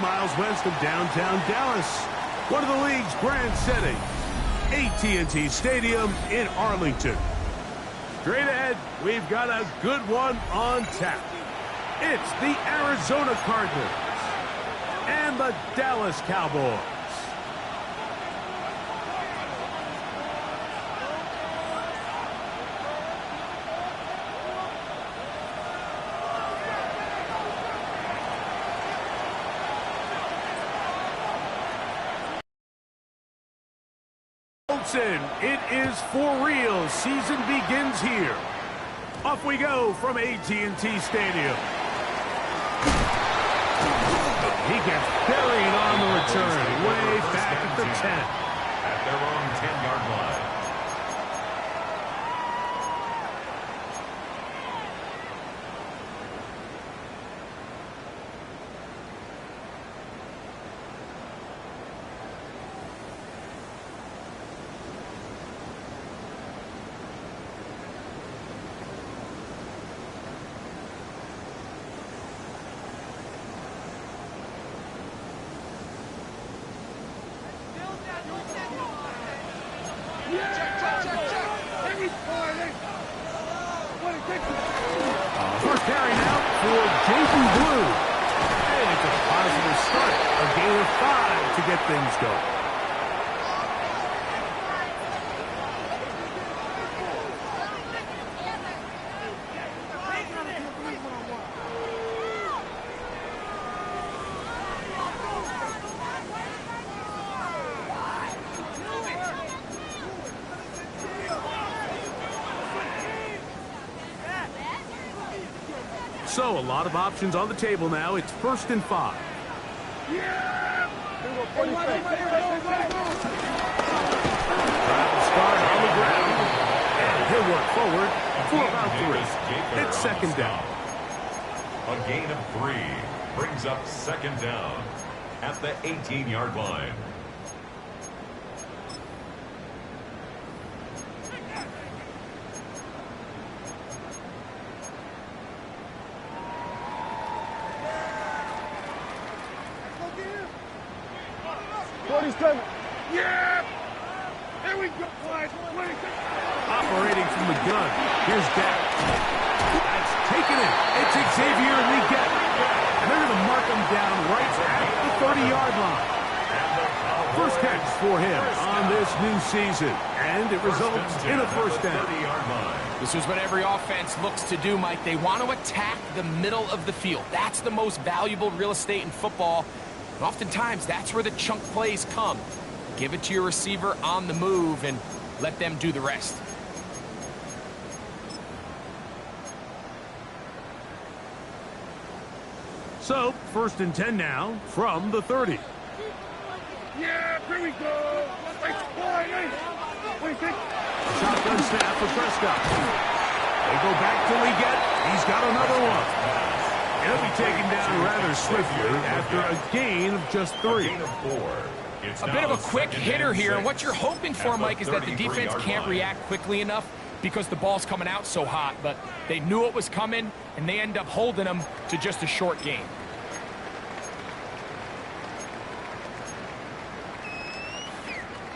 Miles west of downtown Dallas, one of the league's grand settings, AT&T Stadium in Arlington. Straight ahead, we've got a good one on tap. It's the Arizona Cardinals and the Dallas Cowboys. It is for real. Season begins here. Off we go from AT&T Stadium. He gets buried on the return, way back at the 10. At their own 10-yard line. First carry now for Jason Blue. And it's a positive start. A gain of 5 to get things going. So, a lot of options on the table now. It's 1st and 5. Start on the ground. And he'll work forward for about 3. It's 2nd down. A gain of 3 brings up 2nd down at the 18-yard line. Yeah! Here we go, guys. Operating from the gun. Here's Dak. That's taken it. It's Xavier Leggett. And they're going to mark him down right at the 30-yard line. First catch for him on this new season. And it results in a 1st down. This is what every offense looks to do, Mike. They want to attack the middle of the field. That's the most valuable real estate in football. And oftentimes, that's where the chunk plays come. Give it to your receiver on the move and let them do the rest. So, 1st and 10 now from the 30. Yeah, here we go. What do you think? Shotgun snap for Prescott. They go back to Leggett. He's got another one. He'll be taken down rather swiftly after a gain of just 3. A bit of a quick hitter here, and what you're hoping for, Mike, is that the defense can't react quickly enough because the ball's coming out so hot, but they knew it was coming, and they end up holding them to just a short gain.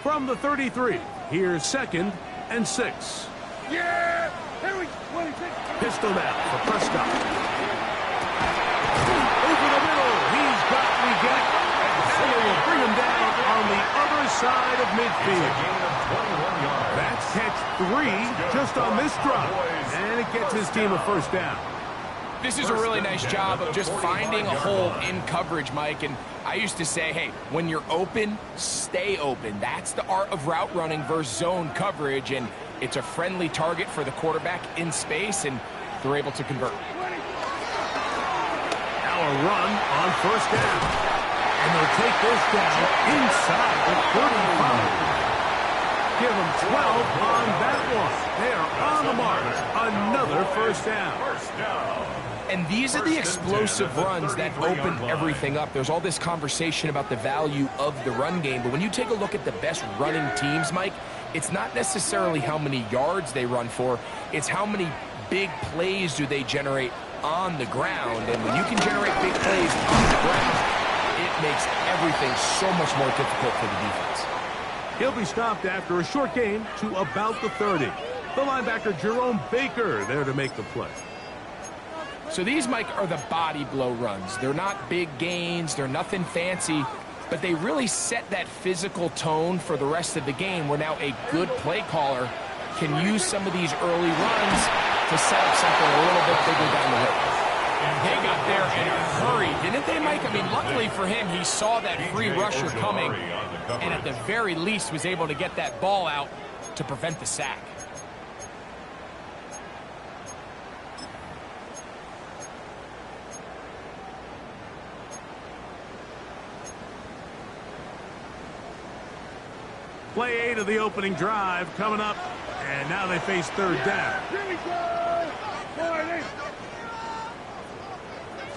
From the 33, here's 2nd and 6. Yeah! Here we go. Pistol now for Prescott. Over the middle, he's got Leggett. And they will bring him down on the other side of midfield. That's catch 3 just on this drive. And it gets his team a 1st down. This is a really nice job of just finding a hole in coverage, Mike. And I used to say, hey, when you're open, stay open. That's the art of route running versus zone coverage. And it's a friendly target for the quarterback in space, and they're able to convert. Now a run on 1st down. take this down inside the 35. Give them 12 on that one. They are on the mark. Another first down. And these are the explosive runs that open everything up. There's all this conversation about the value of the run game, but when you take a look at the best running teams, Mike, it's not necessarily how many yards they run for, it's how many big plays do they generate on the ground. And when you can generate big plays on the ground, it makes everything so much more difficult for the defense. He'll be stopped after a short gain to about the 30. The linebacker Jerome Baker there to make the play. So these, Mike, are the body blow runs. They're not big gains, they're nothing fancy, but they really set that physical tone for the rest of the game, where now a good play caller can use some of these early runs to set up something a little bit bigger down the road. They got there in a hurry, didn't they, Mike? I mean, luckily for him, he saw that free rusher coming, and at the very least was able to get that ball out to prevent the sack. Play 8 of the opening drive coming up, and now they face third down. Here we go.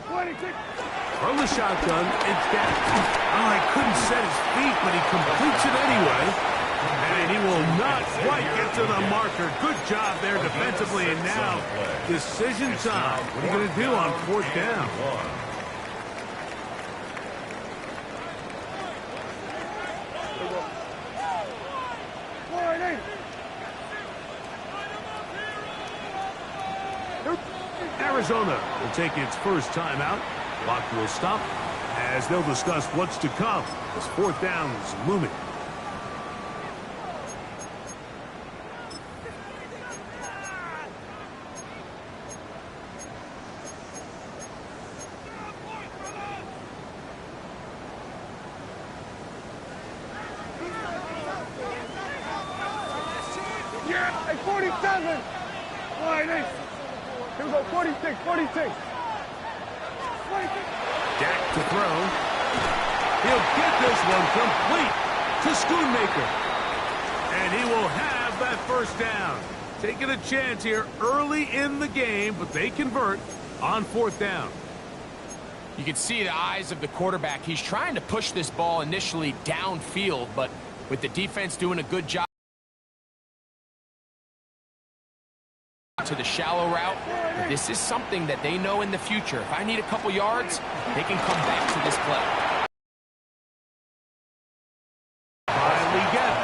26. From the shotgun, it's down. Oh, he couldn't set his feet, but he completes it anyway. And he will not quite get to the marker. Good job there defensively, and now decision time. What are you going to do on fourth down? Arizona will take its first timeout. Clock will stop as they'll discuss what's to come as fourth down is looming. Yeah, at 47. Line 8. Here we go, 46, 46. Dak to throw. He'll get this one complete to Schoonmaker. And he will have that first down. Taking a chance here early in the game, but they convert on fourth down. You can see the eyes of the quarterback. He's trying to push this ball initially downfield, but with the defense doing a good job to the shallow route, but this is something that they know in the future. If I need a couple yards, they can come back to this play. Finally get it.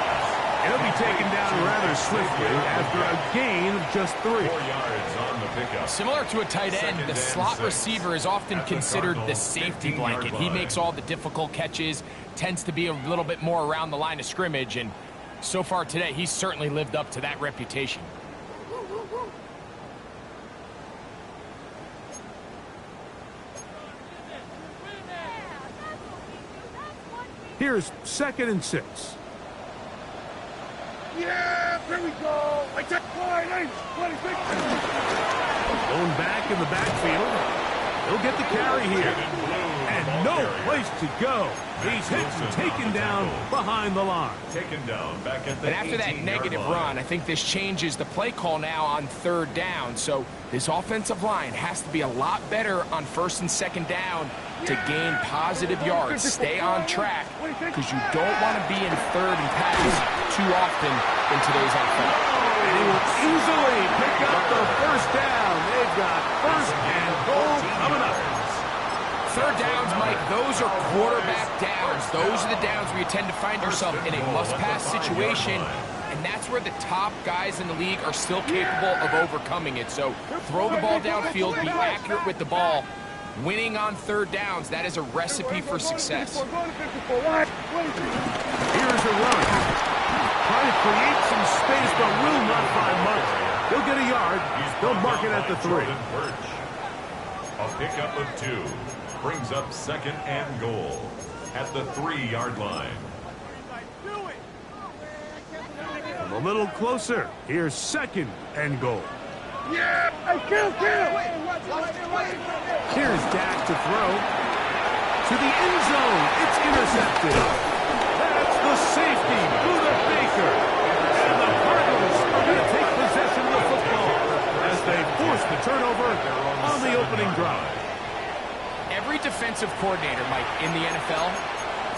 He'll be taken down rather swiftly after a gain of just 3. 4 yards on the pickup. Similar to a tight end, the slot receiver is often considered the safety blanket. He makes all the difficult catches, tends to be a little bit more around the line of scrimmage, and so far today, he's certainly lived up to that reputation. Here's 2nd and 6. Yeah, here we go. I take line 8, 26. Going back in the backfield. He'll get the carry here. And no place to go. He's hit and taken down behind the line. Taken down back at the And after that negative run, I think this changes the play call now on third down. So this offensive line has to be a lot better on 1st and 2nd down to gain positive yards. Stay on track, because you don't want to be in 3rd and pass too often in today's NFL. And he will easily pick up the first down. They've got 1st and goal coming up. 3rd downs, Mike, those are quarterback downs. Those are the downs where you tend to find yourself in a must-pass situation, and that's where the top guys in the league are still capable of overcoming it. So throw the ball downfield, be accurate with the ball. Winning on 3rd downs, that is a recipe for success. Here's a run. Trying to create some space, but will not find much. He'll get a yard. They'll mark it at the 3. A pickup of 2 brings up 2nd and goal at the 3-yard line. From a little closer, here's 2nd and goal. Yeah, hey, kill. Here's Dak to throw. To the end zone. It's intercepted. That's the safety, Buda Baker. And the Cardinals are going to take possession of the football as they force the turnover on the opening drive. Every defensive coordinator, Mike, in the NFL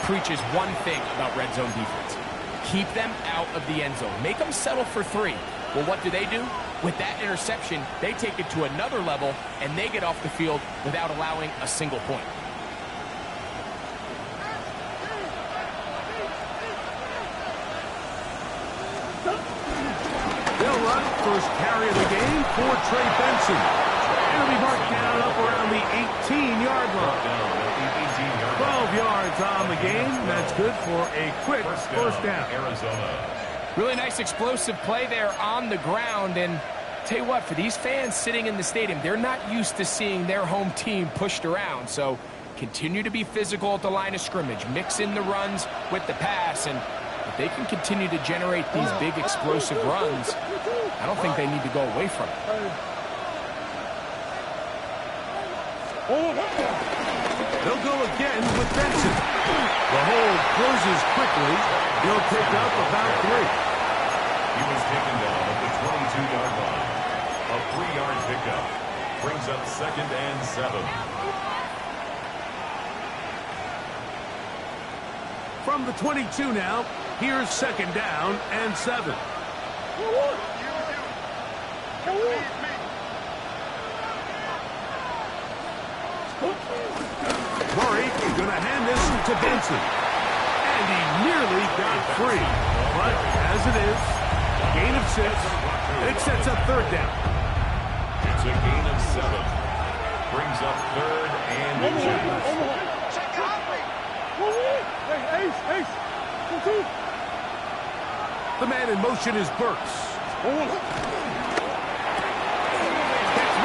preaches one thing about red zone defense. Keep them out of the end zone. Make them settle for 3. Well, what do? With that interception, they take it to another level, and they get off the field without allowing a single point. They'll run first carry of the game for Trey Benson. It'll be marked down up around the 18-yard line. 12 yards on the game. That's good for a quick first down. Arizona. Really nice explosive play there on the ground. And tell you what, for these fans sitting in the stadium, they're not used to seeing their home team pushed around. So continue to be physical at the line of scrimmage. Mix in the runs with the pass. And if they can continue to generate these big explosive runs, I don't think they need to go away from it. They'll go again with Benson. The hold closes quickly. He'll pick up about 3. He was taken down at the 22-yard line. A 3-yard pickup brings up 2nd and 7. From the 22 now, here's 2nd down and 7. Murray is going to hand this to Benson. And he nearly got free. But as it is, gain of 6. It sets up 3rd down. It's a gain of 7. Brings up 3rd and inches. The man in motion is Burks. It's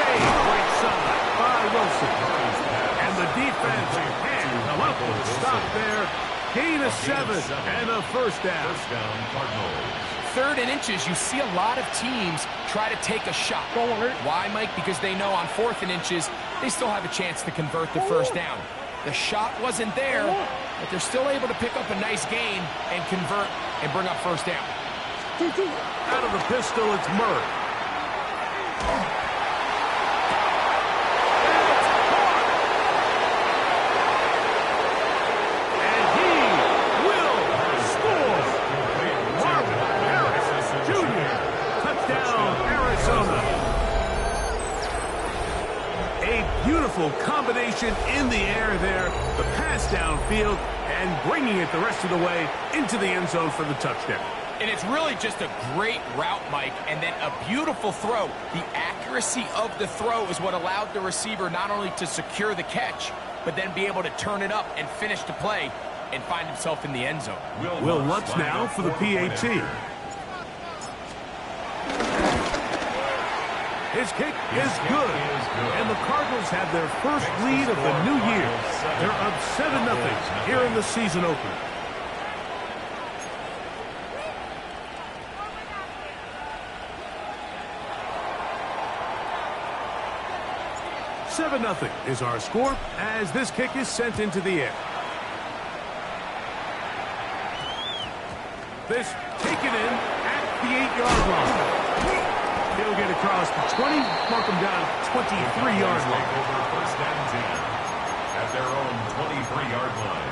made right side by Wilson. And the defense can't come up with a stop there. Gain of 7 and a first down. First down, Cardinals. 3rd and inches, you see a lot of teams try to take a shot. Why, Mike? Because they know on 4th and inches, they still have a chance to convert the first down. The shot wasn't there, but they're still able to pick up a nice gain and convert and bring up first down. Out of the pistol, it's Murray. And he will score. Marvin Harris Jr. Touchdown, Arizona. A beautiful combination in the air there. The pass downfield and bringing it the rest of the way into the end zone for the touchdown. And it's really just a great route, Mike, and then a beautiful throw. The accuracy of the throw is what allowed the receiver not only to secure the catch, but then be able to turn it up and finish the play and find himself in the end zone. Will Lutz now for the PAT. His kick is good. And the Cardinals have their first lead of the new year. They're up 7-0 here in the season opener. 7-0 is our score as this kick is sent into the air. This taken in at the 8-yard line. He'll get across the 20, mark him down 23-yard line. Over first down 10 at their own 23-yard line.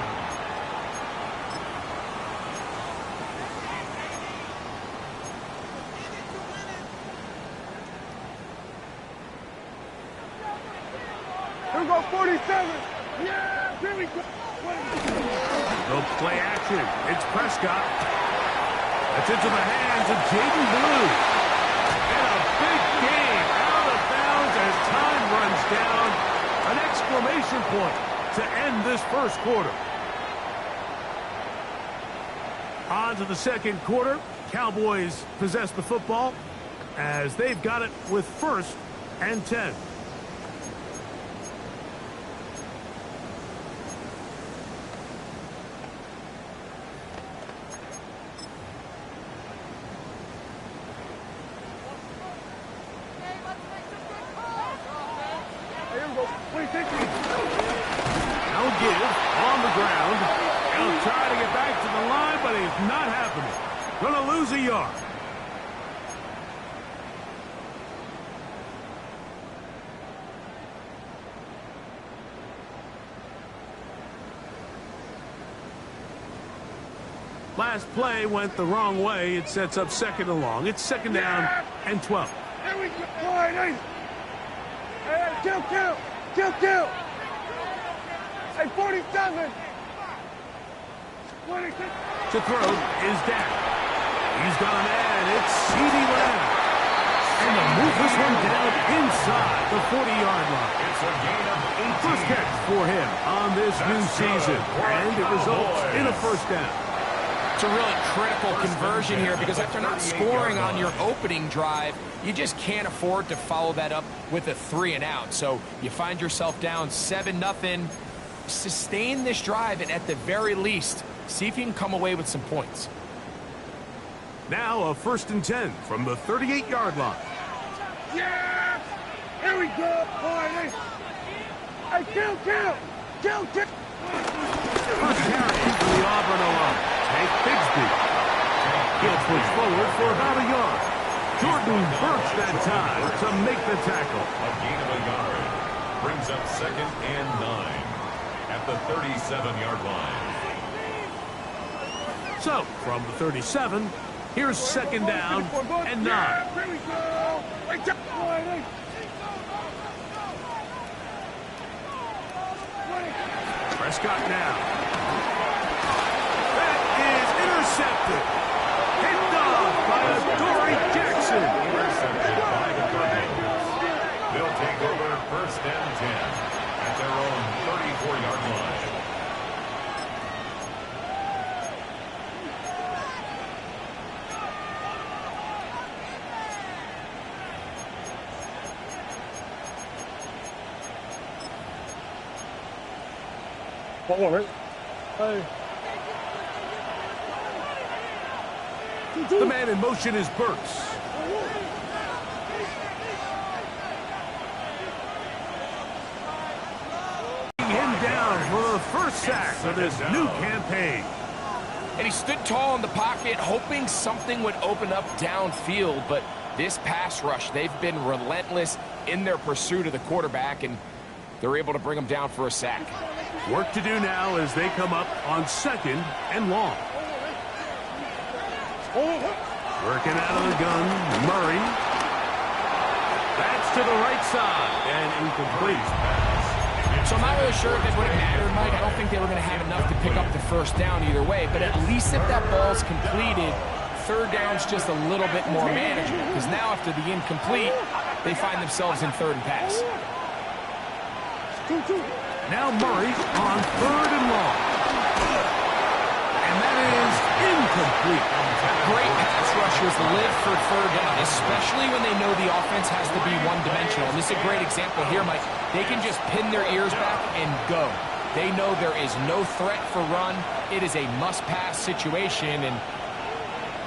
Here we go, 47. Yeah, here we go. No play action. It's Prescott. That's into the hands of Jaden Blue. And a big game out of bounds as time runs down. An exclamation point to end this first quarter. On to the second quarter. Cowboys possess the football as they've got it with 1st and 10. Now give on the ground. Now try Gonna lose a yard. Last play went the wrong way. It sets up second and long. It's second down and 12. There we go. Hey, kill. Hey, 47. 26. To throw is down. He's got a man. It's C.D. Lamb. And they'll move this one down inside the 40-yard line. It's a gain of 18. First catch for him on this new season. And it results in a first down. It's a really critical conversion here because after not scoring on your opening drive, you just can't afford to follow that up with a 3-and-out. So you find yourself down 7-0. Sustain this drive and at the very least, see if you can come away with some points. Now a 1st and 10 from the 38-yard line. Yeah! Here we go, boy. Hey, kill. First carry for the Auburn alone. Take Bigsby. He'll push forward for about a yard. Jordan Burks that time to make the tackle. A gain of a yard. Brings up 2nd and 9 at the 37-yard line. So, from the 37, here's 2nd down and 9. Yeah, here we go. Wait up, boy. Prescott now. That is intercepted. Picked off by Dory Jackson. Intercepted by the Cardinals. They'll take over 1st and 10 at their own 34-yard line. The man in motion is Burks. Him down for the first sack of this new campaign. And he stood tall in the pocket, hoping something would open up downfield. But this pass rush, they've been relentless in their pursuit of the quarterback, and they're able to bring him down for a sack. Work to do now as they come up on 2nd and long. Working out of the gun, Murray. That's to the right side and incomplete. So I'm not really sure if it would have mattered, Mike. I don't think they were going to have enough to pick up the first down either way. But at least if that ball's completed, 3rd down's just a little bit more manageable. Because now after the incomplete, they find themselves in 3rd and pass. Now Murray on 3rd and long. And that is incomplete. Great pass rushers live for 3rd down, especially when they know the offense has to be one-dimensional. And this is a great example here, Mike. They can just pin their ears back and go. They know there is no threat for run. It is a must-pass situation, and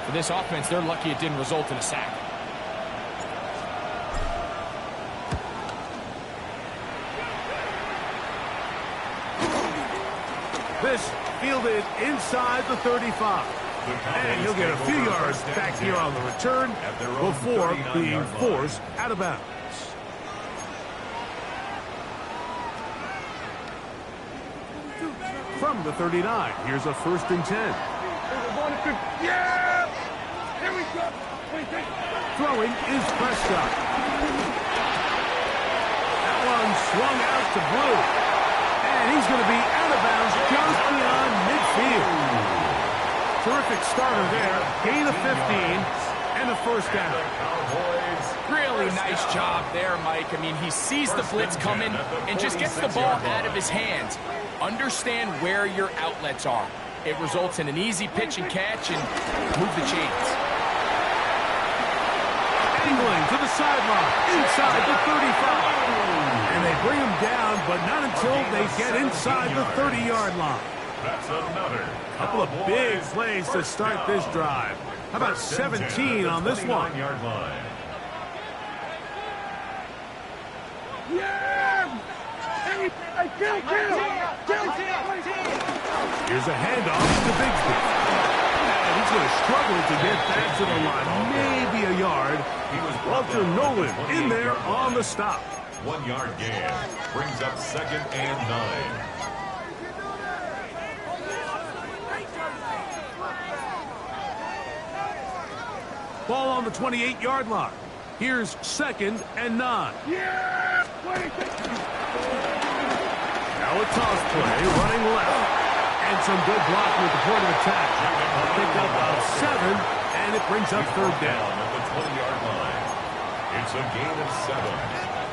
for this offense, they're lucky it didn't result in a sack. This fielded inside the 35. And he'll get a few yards back here on the return before being forced out of bounds. From the 39, here's a 1st and 10. Yeah! Here we go. Throwing is Prescott. That one swung out to Blue. And he's going to be out of bounds just beyond midfield. Terrific starter there. Gain of 15 and a first down. Really nice job there, Mike. I mean, he sees the blitz coming and just gets the ball out of his hands. Understand where your outlets are. It results in an easy pitch and catch and move the chains. Angling to the sideline, inside the 35. And they bring him down, but not until they get inside the 30-yard line. That's another Couple of big plays to start this drive. How about 17 on this one? Yard line. Yeah! Hey, kill! Here's a handoff to Bigsby. And He's going to struggle to get back to the line. Maybe a yard. Walter Nolan in there on the stop. 1 yard gain. Brings up 2nd and 9. Ball on the 28-yard line. Here's 2nd and 9. Yeah! Now a toss play, running left. And some good blocking at the point of attack. A pickup of 7, and it brings up 3rd down. At the 20-yard line. It's a gain of 7.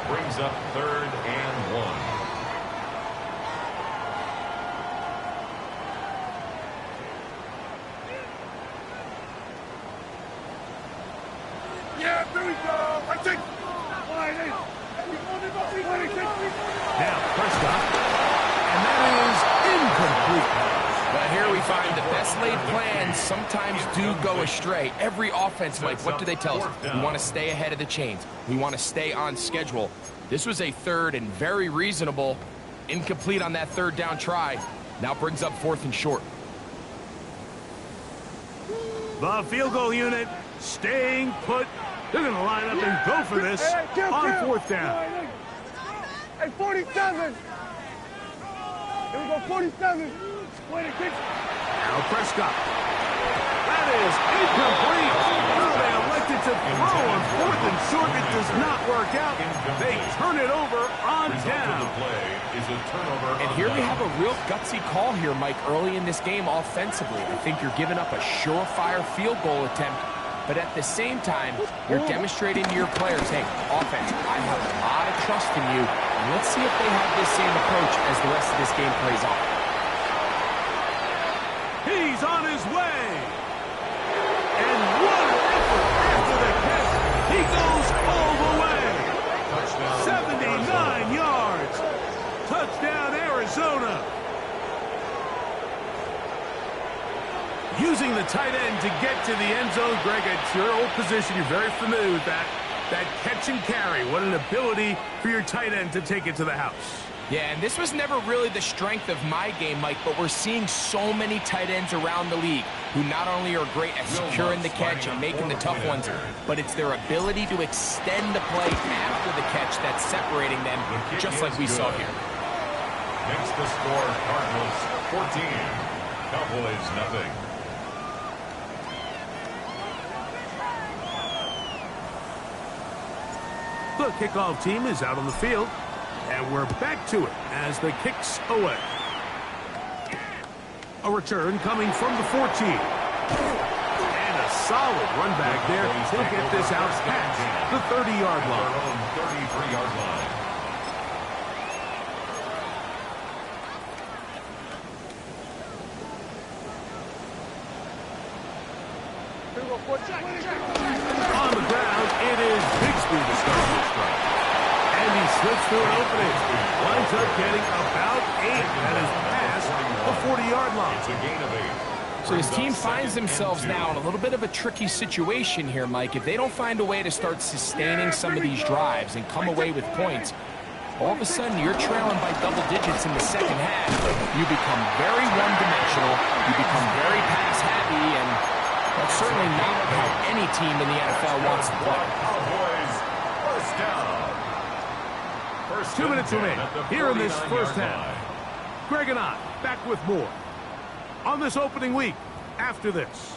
Brings up 3rd and 1. Yeah, there we go. I think. Now Prescott, and that is incomplete. But here we find the best laid plans sometimes do go astray. Every offense, Mike, what do they tell us? We want to stay ahead of the chains. We want to stay on schedule. This was a 3rd and very reasonable. Incomplete on that 3rd down try. Now brings up 4th and short. The field goal unit staying put. They're going to line up and go for this on 4th down. Hey, 47. Here we go, 47. Now Prescott. That is incomplete. Well, they elected to throw on 4th and short. It does not work out. They turn it over on down. And here we have a real gutsy call here, Mike, early in this game offensively. I think you're giving up a surefire field goal attempt, but at the same time, you're demonstrating to your players, hey, offense, I have a lot of trust in you. Let's see if they have this same approach as the rest of this game plays on. He's on his way. And what an effort after the catch. He goes all the way. 79 yards. Touchdown, Arizona. Using the tight end to get to the end zone. Greg, it's your old position. You're very familiar with that. That catch and carry. What an ability for your tight end to take it to the house. Yeah, and this was never really the strength of my game, Mike, but we're seeing so many tight ends around the league who not only are great at securing the catch and making the tough ones, but it's their ability to extend the play after the catch that's separating them, just like we saw here. Next to score, Cardinals 14, Cowboys nothing. The kickoff team is out on the field, and we're back to it as the kick's away. A return coming from the 14. And a solid run back there. He'll get this out past the 30-yard line. 33-yard line. On the ground, it is Bigsby to start this drive. And he slips through an opening. Winds up getting about 8. That is past the 40-yard line. It's a gain of 8. So his team finds themselves now in a little bit of a tricky situation here, Mike. If they don't find a way to start sustaining some of these drives and come away with points, all of a sudden you're trailing by double digits in the second half. You become very one-dimensional. You become very pass-happy, and that's certainly not how any team in the NFL wants to play. Cowboys, first down. 2 minutes remaining here in this first half. Greg and I back with more on this opening week after this.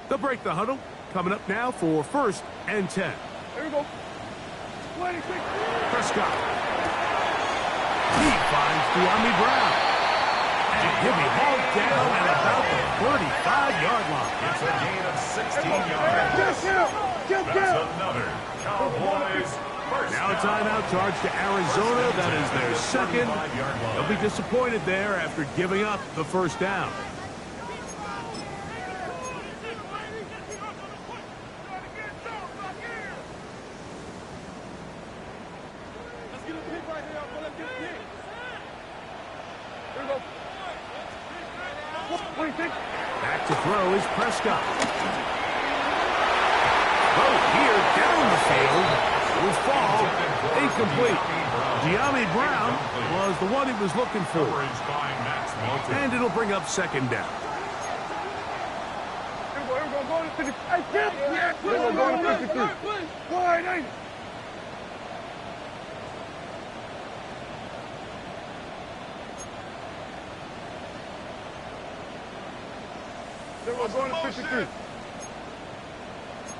They'll break the huddle. Coming up now for 1st and 10. Here we go. 26. Prescott. He finds De'Ami Brown. And he'll be hauled down at about the 35-yard line. It's a gain of 16 yards. That's another Cowboys first Now a timeout charge to Arizona. That is their second. They'll be disappointed there after giving up the first down. Back to throw is Prescott. Throw here down the field will fall incomplete. De'Ami Brown was the one he was looking for. Coverage by Max Melton. And it'll bring up second down. Here we go, going to the... Hey, Kip! Yeah, we're going to 53. Wide, ain't it? Here we go, going to 53.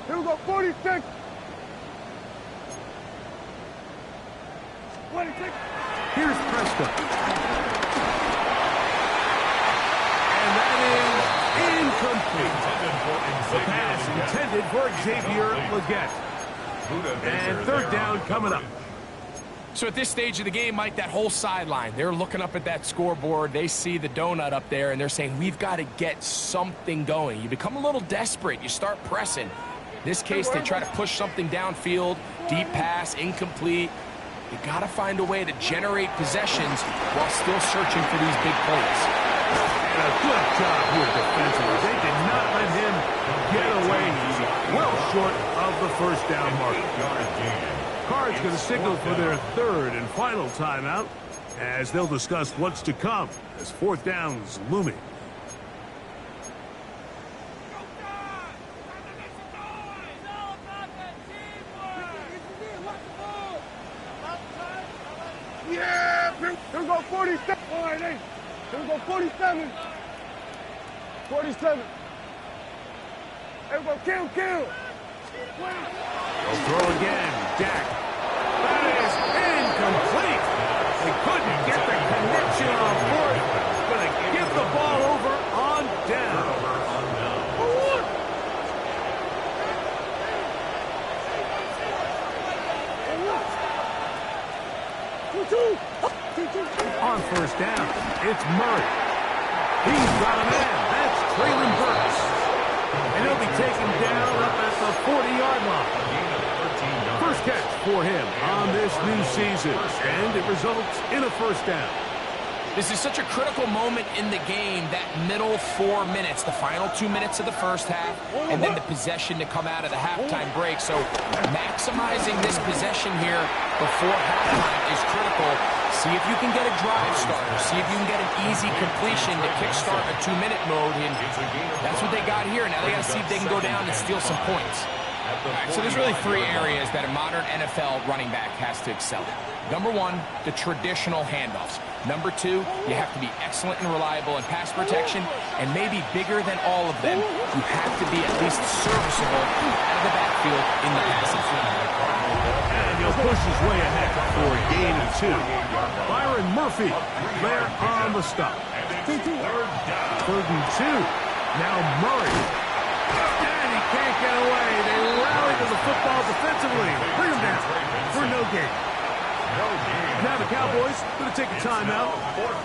Here we go, 46. 26. Here's Prescott. And that is incomplete. The pass intended for Xavier Legette. And third down coming up. So at this stage of the game, Mike, that whole sideline, they're looking up at that scoreboard. They see the donut up there, and they're saying, we've got to get something going. You become a little desperate. You start pressing. In this case, they try to push something downfield, deep pass, incomplete. You got to find a way to generate possessions while still searching for these big plays. And a good job here defensively. They did not let him get away. He's well short of the first down marker. Cards going to signal for their third and final timeout as they'll discuss what's to come as fourth down's looming. Yeah! Here we go, 47. All right, hey. Here we go, 47. 47. Here we go, kill. They'll throw again. Dak. That is incomplete. They couldn't get the connection on fourth. Going to give the ball over on down. On first down, it's Murray. He's got a man. That's Traylon Burks. And he'll be taken down up at the 40-yard line. First catch for him on this new season, and it results in a first down. This is such a critical moment in the game, that middle 4 minutes, the final 2 minutes of the first half, and then the possession to come out of the halftime break. So maximizing this possession here before halftime is critical. See if you can get a drive starter. See if you can get an easy completion to kickstart a 2-minute mode. And that's what they got here. Now they got to see if they can go down and steal some points. All right, so there's really three areas that a modern NFL running back has to excel at. Number one, the traditional handoffs. Number two, you have to be excellent and reliable in pass protection, and maybe bigger than all of them, you have to be at least serviceable out of the backfield in the passing field. And he'll push his way ahead for a gain of 2. Byron Murphy there on the stop. Third and 2. Now Murray. And he can't get away. They rally to the football defensively. Bring him down for no gain. Now the Cowboys going to take a timeout.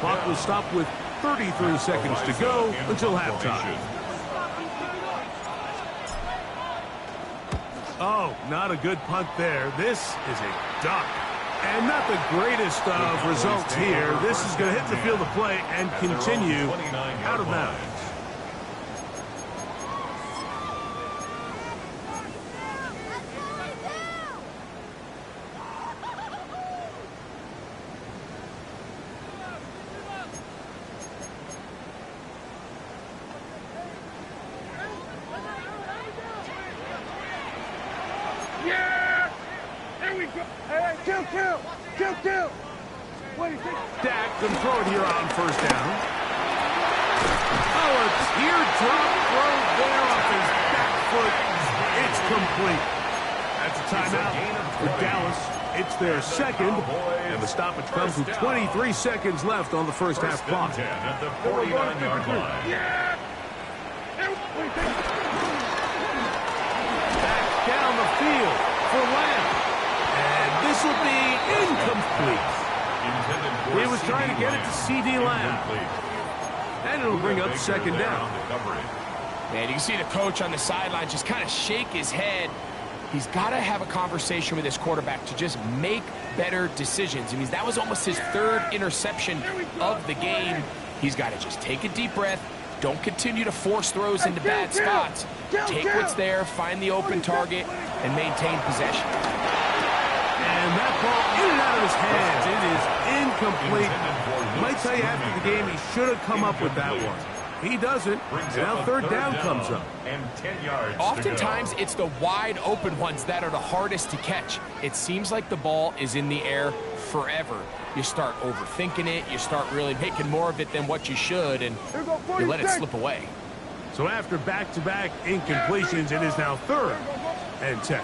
Clock will stop with 33 seconds to go until halftime. Oh, not a good punt there. This is a duck. And not the greatest of results here. This is going to hit the field of play and continue out of bounds. Yeah! There we go. Hey, kill. Dak can throw it here on first down. Oh, a teardrop throw there off his back foot. It's complete. That's a timeout for Dallas. It's their second, and the stoppage comes with 23 seconds left on the first half clock. At the 49-yard line. Yeah! Back down the field for Lamb. And this will be incomplete. He was trying to get it to C.D. Lamb. And it'll bring up second down. Man, you can see the coach on the sideline just kind of shake his head. He's got to have a conversation with his quarterback to just make better decisions. I mean, that was almost his third interception of the game. He's got to just take a deep breath. Don't continue to force throws into bad spots. Take what's there, find the open target, and maintain possession. And that ball in and out of his hands. It is incomplete. Might tell you after the game he should have come up with that one. He doesn't, and now third down comes up. And 10 yards. Oftentimes, it's the wide open ones that are the hardest to catch. It seems like the ball is in the air forever. You start overthinking it, you start really making more of it than what you should, and you let it slip away. So after back-to-back incompletions, it is now third and 10.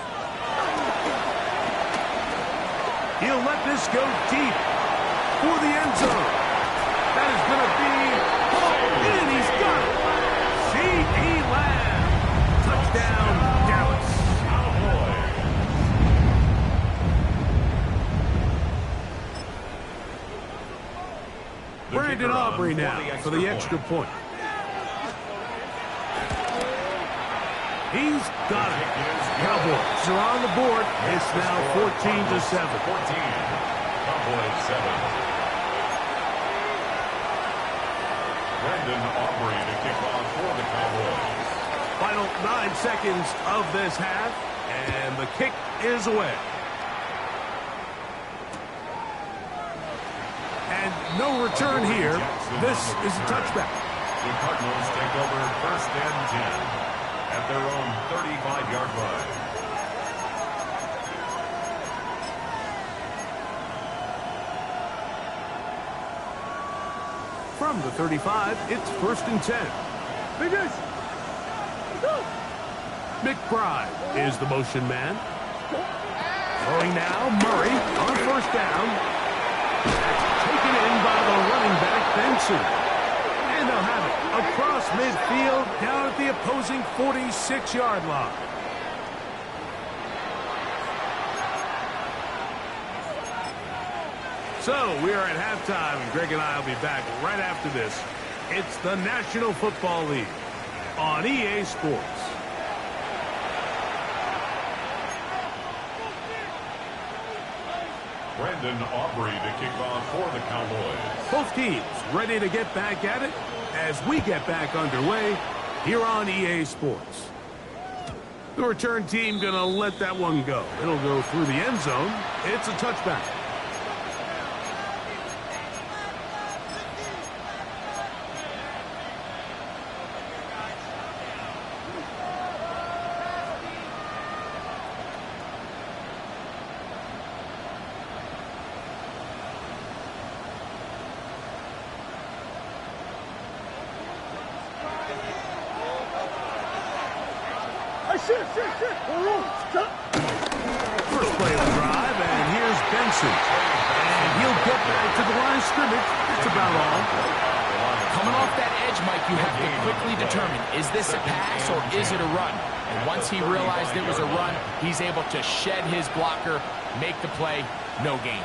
He'll let this go deep for the end zone. That is going to be hauled in. He's got it. C.D. Lamb. Touchdown, Dallas. Brandon Aubrey now for the extra point. He's got it. Cowboys are on the board. It's now 14-7. 14. Cowboys 7. Brandon Aubrey to kick off for the Cowboys. Final 9 seconds of this half, and the kick is away. And no return here. This is a touchback. The Cardinals take over first and 10 at their own 35-yard line. From the 35, it's first and 10. McBride is the motion man. Throwing now, Murray on first down. Taken in by the running back, Benson. And they'll have it across midfield down at the opposing 46-yard line. So we are at halftime, and Greg and I will be back right after this. It's the National Football League on EA Sports. Brandon Aubrey to kick off for the Cowboys. Both teams ready to get back at it as we get back underway here on EA Sports. The return team going to let that one go. It'll go through the end zone. It's a touchback. First play of the drive, and here's Benson. And he'll get back to the line of scrimmage. That's about all. Coming off that edge, Mike, you have to quickly determine, is this a pass or is it a run? And once he realized it was a run, he's able to shed his blocker, make the play, no gain.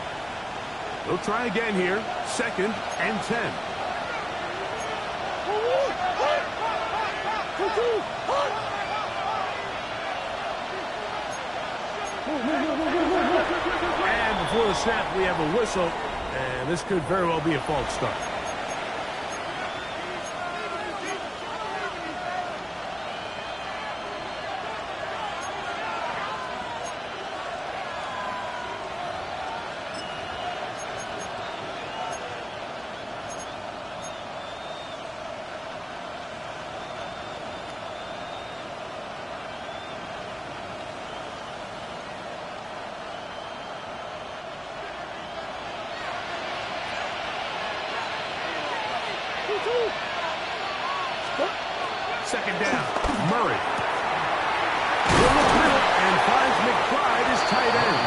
They'll try again here. Second and 10. And before the snap, we have a whistle, and this could very well be a false start. Second down, Murray. And finds McBride his tight end.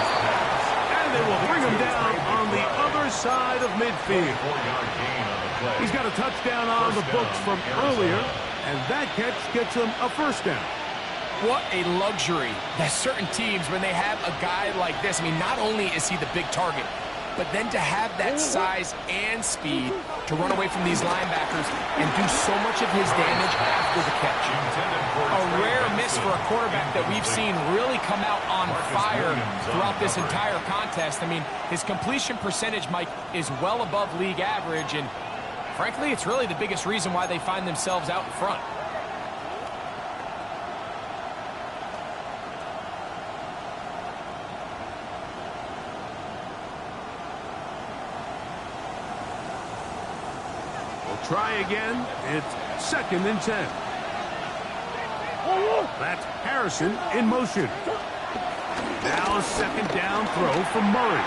And they will bring him down on the other side of midfield. He's got a touchdown on the books from earlier, and that catch gets him a first down. What a luxury that certain teams, when they have a guy like this, I mean, not only is he the big target, but then to have that size and speed to run away from these linebackers and do so much of his damage after the catch. A rare miss for a quarterback that we've seen really come out on fire throughout this entire contest. I mean, his completion percentage, Mike, is well above league average, and frankly, it's really the biggest reason why they find themselves out in front. We'll try again. It's 2nd and 10. That's Harrison in motion. Now a 2nd down throw from Murray.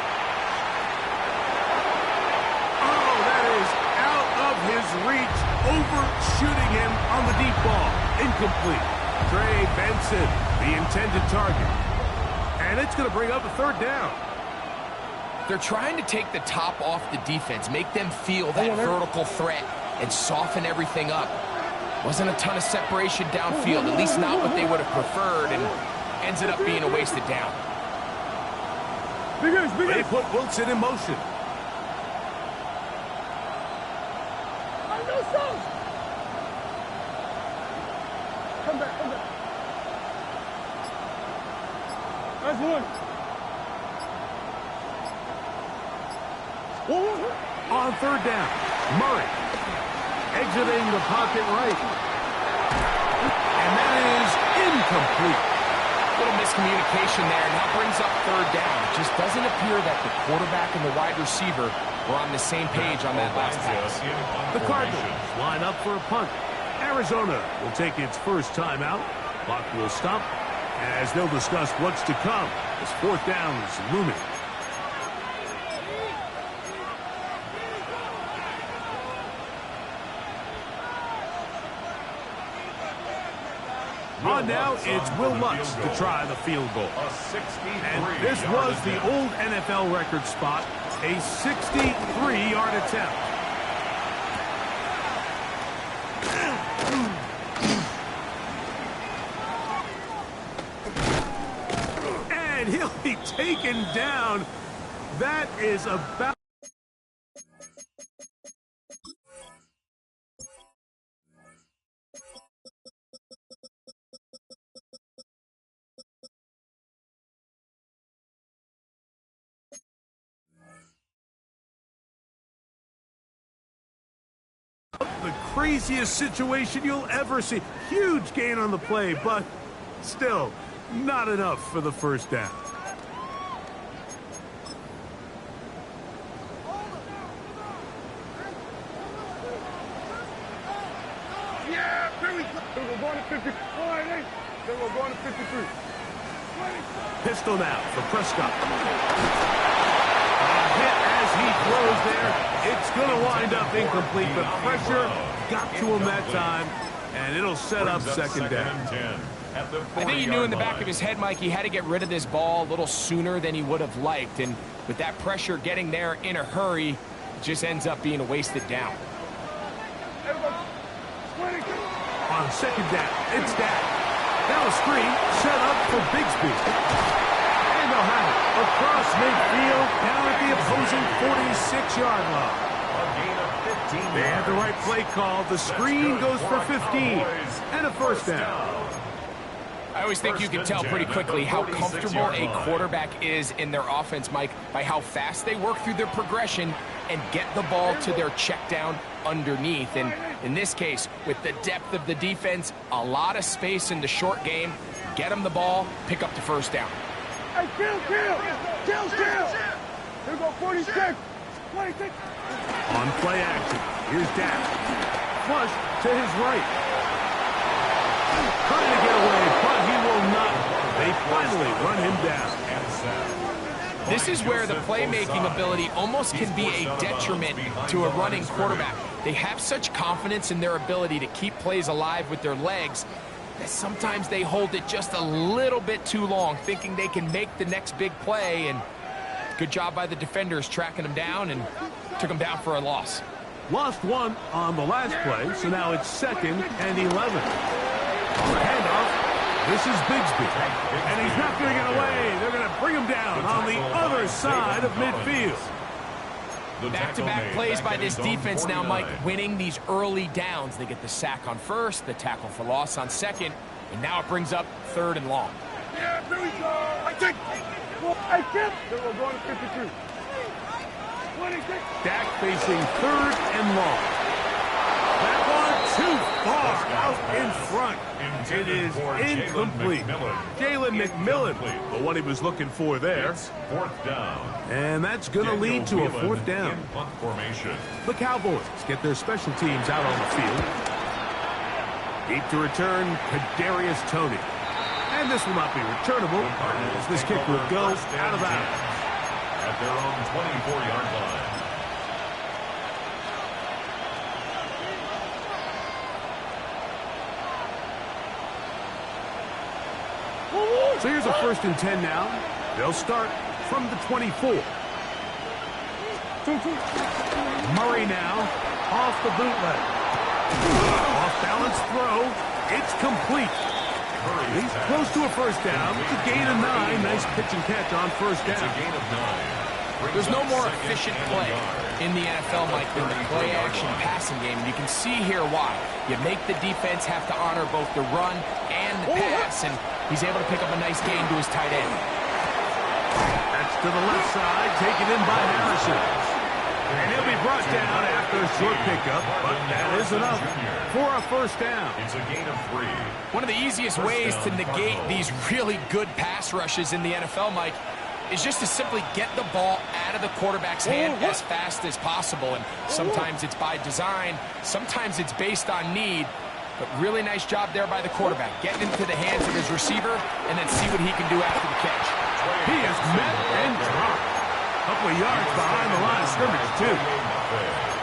Oh, that is out of his reach, overshooting him on the deep ball. Incomplete. Trey Benson, the intended target. And it's going to bring up a 3rd down. They're trying to take the top off the defense, make them feel that vertical threat, and soften everything up. Wasn't a ton of separation downfield, at least not what they would have preferred, and ends it up being a wasted down. They put Wilson in motion. Come back. That's one. On 3rd down, Murray exiting the pocket right. And that is incomplete. Little miscommunication there, and that brings up 3rd down. It just doesn't appear that the quarterback and the wide receiver were on the same page on that last pass. The Cardinals line up for a punt. Arizona will take its first timeout. Clock will stop as they'll discuss what's to come as 4th down is looming. On now, it's Will Lutz to try the field goal. And this was the old NFL record spot, a 63-yard attempt. And he'll be taken down. That is about... the craziest situation you'll ever see. Huge gain on the play, but still not enough for the 1st down. Yeah, here we go. We're going to 50. All right, hey. Then we're going to 53. Pistol now for Prescott. A hit as he throws there. It's going to wind up incomplete, but pressure got to him that time, and it'll set up 2nd down. I think he knew in the back of his head, Mike, he had to get rid of this ball a little sooner than he would have liked, and with that pressure getting there in a hurry, it just ends up being a wasted down. On 2nd down, it's Dak. Now a screen set up for Bigsby. And they'll have it across midfield, down at the opposing 46-yard line. They had the right play call. The screen goes for 15 and a 1st down. I always think you can tell pretty quickly how comfortable a quarterback is in their offense, Mike, by how fast they work through their progression and get the ball to their check down underneath. And in this case, with the depth of the defense, a lot of space in the short game, get them the ball, pick up the 1st down. Hey, kill! Here go 46. 26. On play action, here's Dak. Flush to his right. Trying to get away, but he will not. They finally run him down. This is where the playmaking ability almost can be a detriment to a running quarterback. They have such confidence in their ability to keep plays alive with their legs that sometimes they hold it just a little bit too long, thinking they can make the next big play, and good job by the defenders tracking him down and took him down for a loss. Lost one on the last play, so now it's 2nd and 11. Handoff. This is Bigsby. And he's not going to get away. They're going to bring him down on the other side of midfield. Back-to-back plays by this defense now, Mike, winning these early downs. They get the sack on 1st, the tackle for loss on 2nd, and now it brings up 3rd and long. Yeah, here we go. I think. Then we're going to 53. 26. Dak facing 3rd and long. That one, 2. far out in front. It is incomplete. Jalen McMillan, the one he was looking for there. Fourth down. And that's going to lead to a fourth down. In punt formation. The Cowboys get their special teams out on the field. Deep to return, Kadarius Toney. And this will not be returnable, as this kick will go out of bounds. At their own 24-yard line. So here's a 1st and 10 now. They'll start from the 24. Murray now off the bootleg. Off balance throw. It's complete. He's close to a first down. It's a gain of 9. Nice pitch and catch on first down. It's a gain of 9. There's no more efficient play in the NFL, Mike, than the play-action passing game. And you can see here why. You make the defense have to honor both the run and the pass, and he's able to pick up a nice gain to his tight end. That's to the left side, taken in by Harrison. And he'll be brought down after a short pickup, but that is enough for a first down. It's a gain of 3. One of the easiest ways to negate these really good pass rushes in the NFL, Mike, is just to simply get the ball out of the quarterback's hand as fast as possible. And sometimes it's by design, sometimes it's based on need. But really nice job there by the quarterback, getting into the hands of his receiver and then see what he can do after the catch. He is met and dropped. A couple of yards behind the line of scrimmage, too.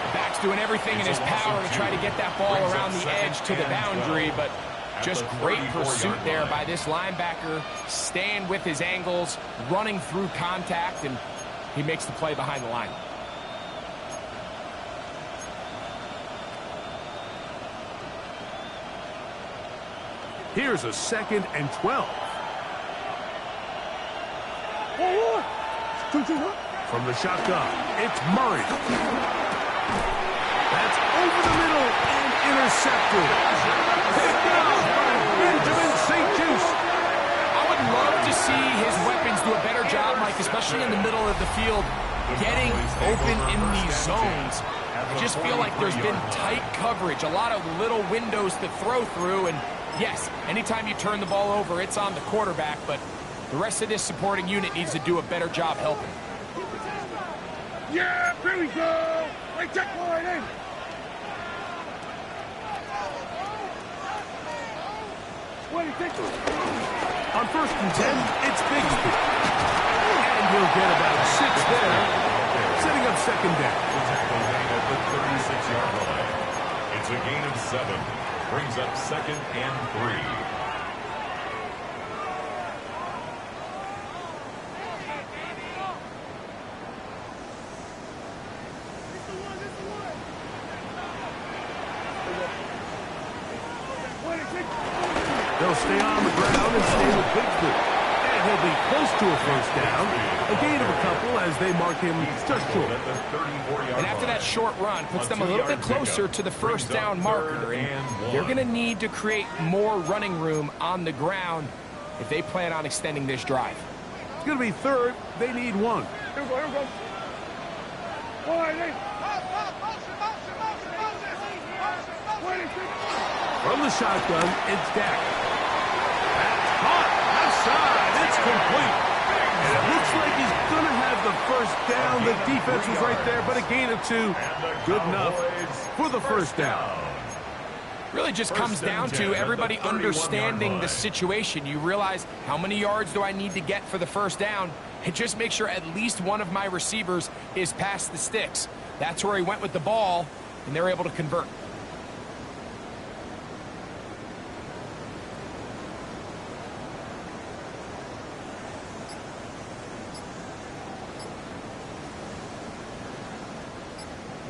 The back's doing everything in his power to try to get that ball around the edge to the boundary, but just great pursuit there by this linebacker, staying with his angles, running through contact, and he makes the play behind the line. Here's a 2nd and 12. From the shotgun, it's Murray. That's over the middle and intercepted. Picked up by Benjamin St-Juste. I would love to see his weapons do a better job, Mike, especially in the middle of the field, getting open in these zones. I just feel like there's been tight coverage, a lot of little windows to throw through, and yes, anytime you turn the ball over, it's on the quarterback, but the rest of this supporting unit needs to do a better job helping. Yeah, here we go. Right, check line in. On 1st and 10, it's Bigsby. And he'll get about 6 there, setting up 2nd down. At the 36-yard line. It's a gain of 7. Brings up 2nd and 3. They'll stay on the ground and stay with Bigsby. And he'll be close to a first down. A gain of a couple as they mark him just short. And after that short run, puts them a little bit closer to the first down marker. And they're going to need to create more running room on the ground if they plan on extending this drive. It's going to be 3rd. They need 1. Here we go, here we go. From the shotgun, it's Dak. That's hot. Outside. It's complete. And it looks like he's going to have the first down. The defense was right there, but a gain of 2. Good enough for the first down. Really just comes down to everybody understanding the situation. You realize, how many yards do I need to get for the first down? And just make sure at least one of my receivers is past the sticks. That's where he went with the ball, and they're able to convert.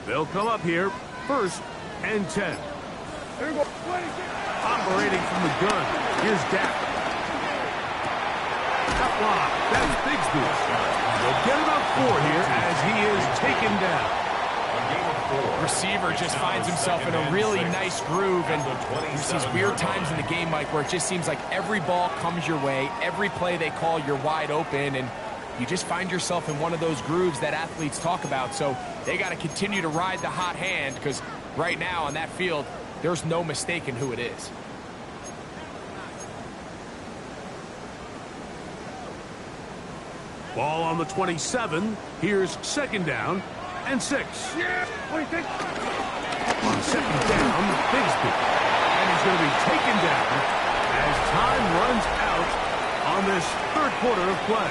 They'll come up here, 1st and 10. Here we go. Operating from the gun, here's Dak. That block, that's Bigsby. They'll get about 4 here as he is taken down. Receiver just finds himself in a really nice groove, and there's these weird times in the game, Mike, where it just seems like every ball comes your way, every play they call, you're wide open, and you just find yourself in one of those grooves that athletes talk about. So they got to continue to ride the hot hand, because right now on that field, there's no mistaking who it is. Ball on the 27. Here's second down and 6. Yeah. What do you think? On second down, Bigsby. And he's going to be taken down as time runs out on this third quarter of play.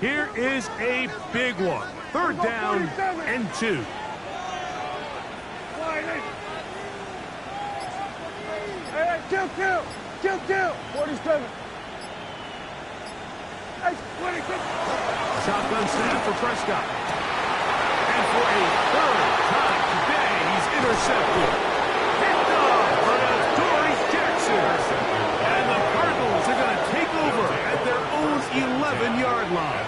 Here is a big one. Third down and 2. Hey, kill. 47. Hey, 26. Shotgun snap for Prescott. And for a third time today, he's intercepted. Picked off by Dory Jackson. And the Cardinals are going to take over at their own 11-yard line.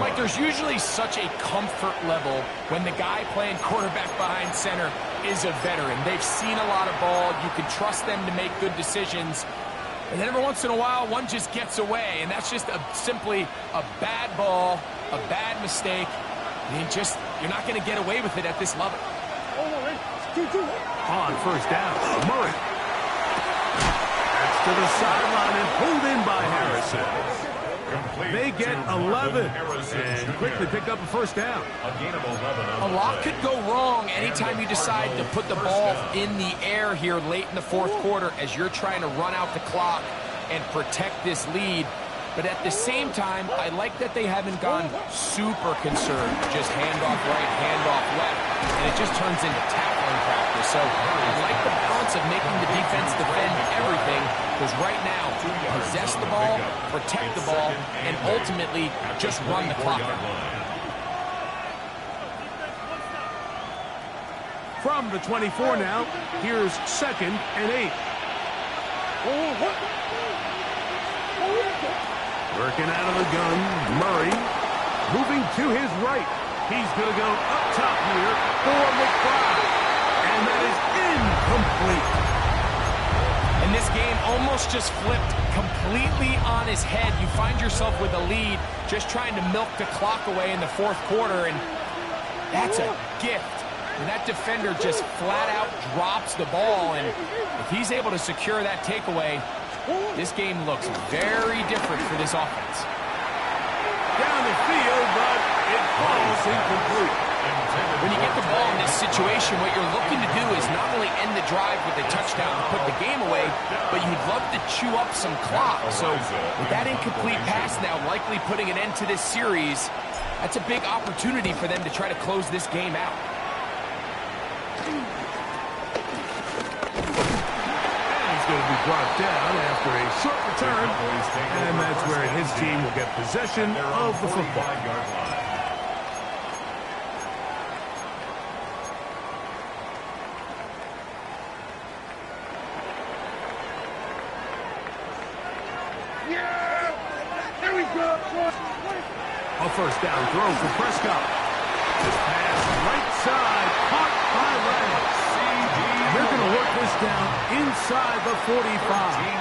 Mike, there's usually such a comfort level when the guy playing quarterback behind center is a veteran. They've seen a lot of ball. You can trust them to make good decisions. And then every once in a while, one just gets away, and that's just simply a bad ball, a bad mistake. You're not going to get away with it at this level. On first down, Murray. That's to the sideline and pulled in by Harrison. They get 11 and quickly pick up a first down. A lot could go wrong anytime you decide to put the ball in the air here late in the fourth quarter as you're trying to run out the clock and protect this lead. But at the same time, I like that they haven't gone super concerned. Just handoff right, handoff left, and it just turns into tackling practice. So I like the balance of making the defense defend everything, because right now, possess the ball, protect the ball, and ultimately just run the clock out. From the 24 now, here's second and 8. Working out of the gun, Murray. Moving to his right. He's going to go up top here for McBride. And that is incomplete. And this game almost just flipped completely on his head. You find yourself with a lead, just trying to milk the clock away in the fourth quarter, and that's a gift. And that defender just flat out drops the ball, and if he's able to secure that takeaway, this game looks very different for this offense. Down the field, but it falls incomplete. When you get the ball in this situation, what you're looking to do is not only end the drive with a touchdown and put the game away, but you'd love to chew up some clock. So with that incomplete pass now likely putting an end to this series, that's a big opportunity for them to try to close this game out. Going to be brought down after a short return, and that's where his team will get possession of the football. Yeah! There we go! A first down throw for Prescott. This pass right side, caught by Lance. They're going to work this down inside the 45.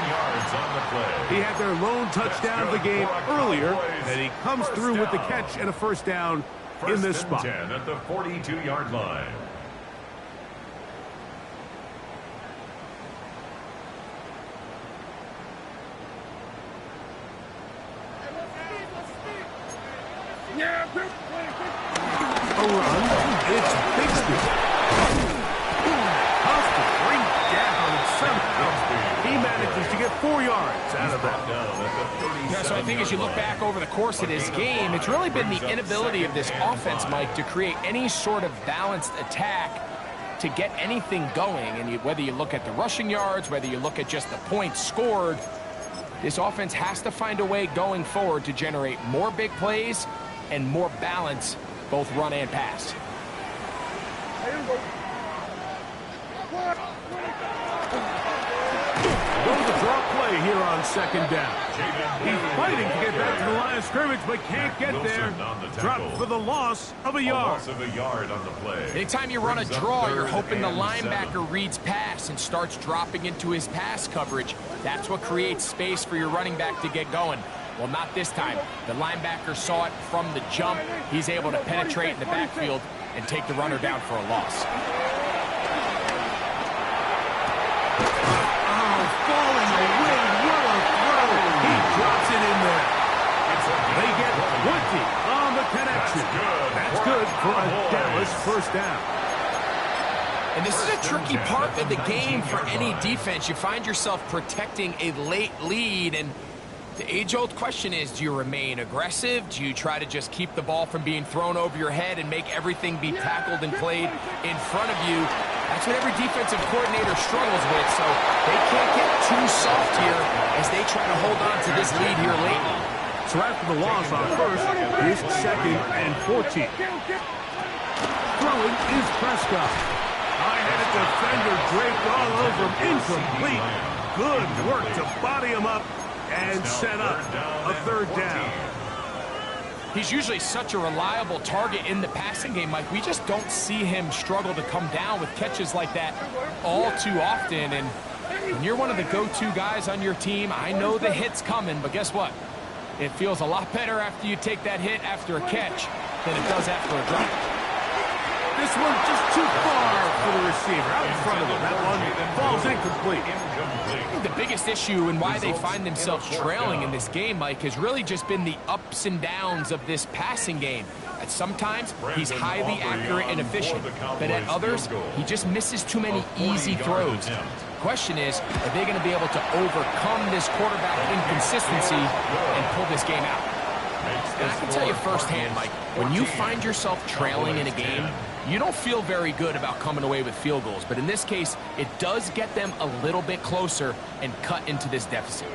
Yards on the play. He had their lone touchdown of the game earlier, and he comes through with the catch and a first down in this spot. 10 at the 42-yard line. Yeah! A run, it's Bigsby. He manages to get 4 yards out of that. Yeah, so I think as you look back over the course of this game, it's really been the inability of this offense, Mike, to create any sort of balanced attack to get anything going. And whether you look at the rushing yards, whether you look at just the points scored, this offense has to find a way going forward to generate more big plays and more balance, both run and pass. Goes the draw play here on second down. He's fighting to get back to the line of scrimmage, but can't get there. Dropped for the loss of a yard. Loss of a yard on the play. Anytime you run a draw, you're hoping the linebacker reads pass and starts dropping into his pass coverage. That's what creates space for your running back to get going. Well, not this time. The linebacker saw it from the jump. He's able to penetrate in the backfield and take the runner down for a loss. Falling away, what a throw. He drops it in there. They get 20 on the connection. That's good for a Dallas first down. And this is a tricky part of the game for any defense. You find yourself protecting a late lead, and the age-old question is, do you remain aggressive? Do you try to just keep the ball from being thrown over your head and make everything be tackled and played in front of you? That's what every defensive coordinator struggles with, so they can't get too soft here as they try to hold on to this lead here late. So after the loss on first, here's second and 14. Throwing is Prescott. High-headed defender draped all over him. Incomplete. Good work to body him up and set up a third down. He's usually such a reliable target in the passing game, Mike. We just don't see him struggle to come down with catches like that all too often. And when you're one of the go-to guys on your team, I know the hit's coming, but guess what? It feels a lot better after you take that hit after a catch than it does after a drop. This one's just too far for the receiver. Out in front of him. That one falls incomplete. The biggest issue and why they find themselves trailing in this game, Mike, has really just been the ups and downs of this passing game. At sometimes, he's highly accurate and efficient, but at others, he just misses too many easy throws. The question is, are they going to be able to overcome this quarterback inconsistency and pull this game out? And I can tell you firsthand, Mike, when you find yourself trailing in a game, you don't feel very good about coming away with field goals. But in this case, it does get them a little bit closer and cut into this deficit.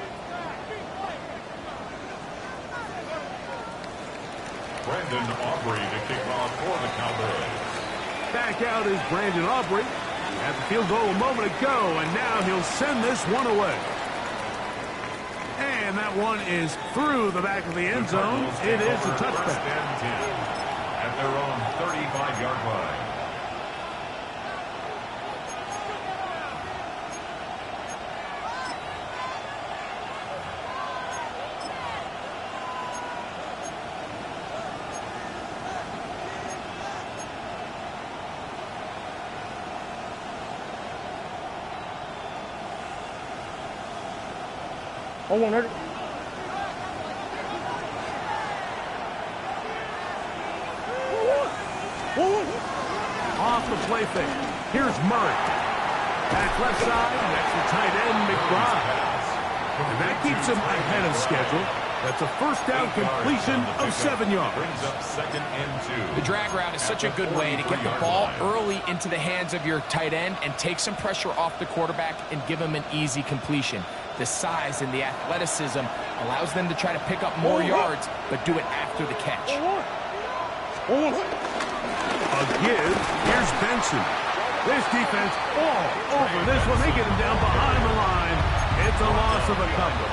Brandon Aubrey to kick off for the Cowboys. Back out is Brandon Aubrey. Had the field goal a moment ago, and now he'll send this one away. And that one is through the back of the end zone. It is a touchback. At their own 35-yard line. Oh, 100. Off the play fake. Here's Murray. Back left side, next to tight end McBride. And that keeps him ahead of schedule. That's a first down completion of 7 yards. Brings up second and 2. The drag route is such a good way to get the ball early into the hands of your tight end and take some pressure off the quarterback and give him an easy completion. The size and the athleticism allows them to try to pick up more yards, but do it after the catch. A give. Here's Benson. This defense all over this one. They get him down behind the line. It's a loss of a couple.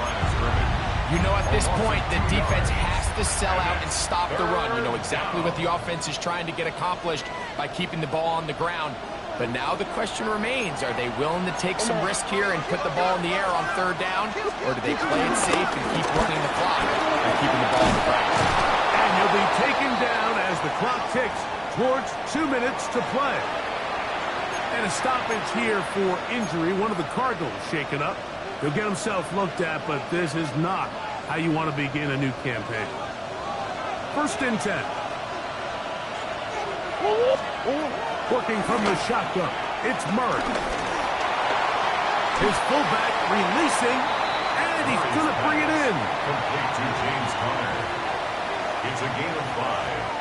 You know at this point the defense has to sell out and stop the run. You know exactly what the offense is trying to get accomplished by keeping the ball on the ground. But now the question remains, are they willing to take some risk here and put the ball in the air on third down? Or do they play it safe and keep running the clock and keeping the ball on the ground? And he'll be taken down as the clock ticks towards 2 minutes to play. And a stoppage here for injury. One of the Cardinals shaken up. He'll get himself looked at, but this is not how you want to begin a new campaign. First and 10. Working from the shotgun. It's Murray. His fullback releasing, and he's going to bring it in. Complete to James Conner. It's a gain of 5.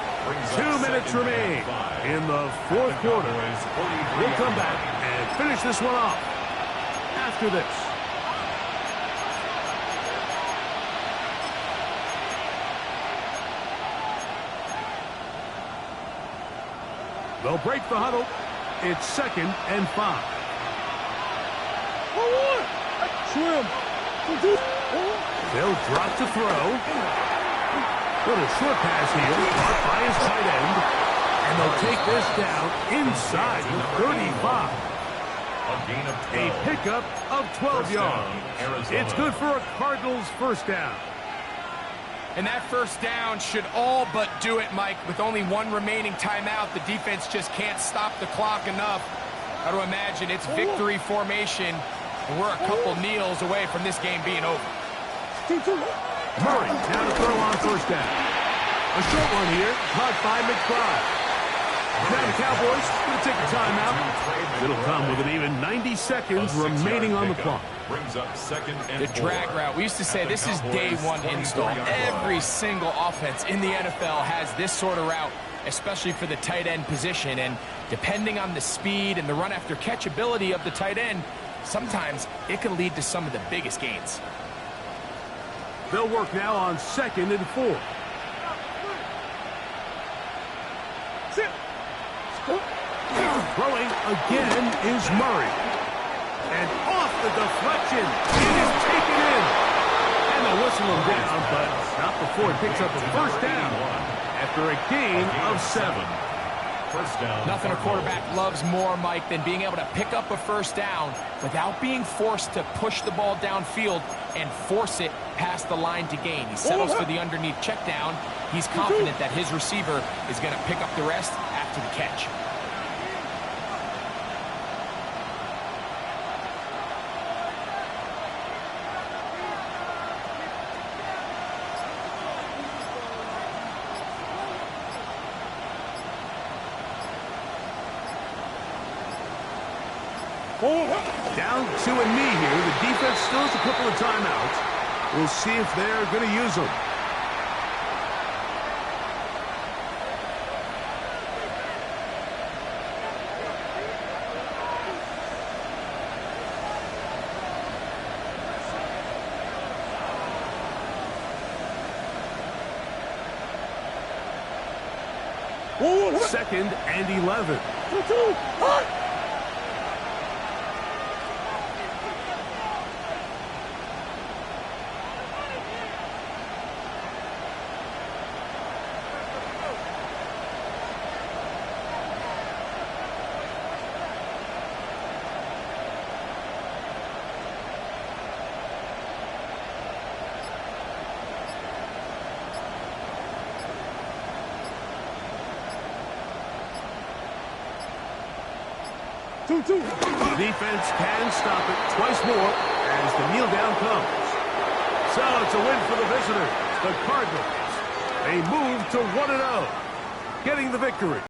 2 minutes remain in the fourth quarter. We'll come back and finish this one off after this. They'll break the huddle. It's 2nd and 5. Swim. They'll drop to throw. Little short pass here, caught by his tight end. And they'll take this down inside the 35. A pickup of 12 yards. It's good for a Cardinals first down. And that first down should all but do it, Mike. With only one remaining timeout, the defense just can't stop the clock enough. Got to imagine it's victory formation, and we're a couple kneels away from this game being over. Murray down to throw on first down. A short one here, caught by McBride. Now the Cowboys going to take a timeout. It'll come with an even 90 seconds remaining on the clock. Brings up 2nd and 4. The drag route. We used to say this is day one install. Every single offense in the NFL has this sort of route, especially for the tight end position. And depending on the speed and the run after catch ability of the tight end, sometimes it can lead to some of the biggest gains. They'll work now on 2nd and 4. Throwing again is Murray. And off the deflection, it is taken in. And they'll whistle him down, but not before it picks up a first down after a gain of 7. First down. Nothing a quarterback loves more, Mike, than being able to pick up a first down without being forced to push the ball downfield and force it past the line to gain. He settles for the underneath check down. He's confident that his receiver is going to pick up the rest after the catch. Down 2 and me here. The defense still has a couple of timeouts. We'll see if they're going to use them. Second and 11. Defense can stop it twice more as the kneel down comes. So it's a win for the visitors, the Cardinals. They move to 1-0, getting the victory.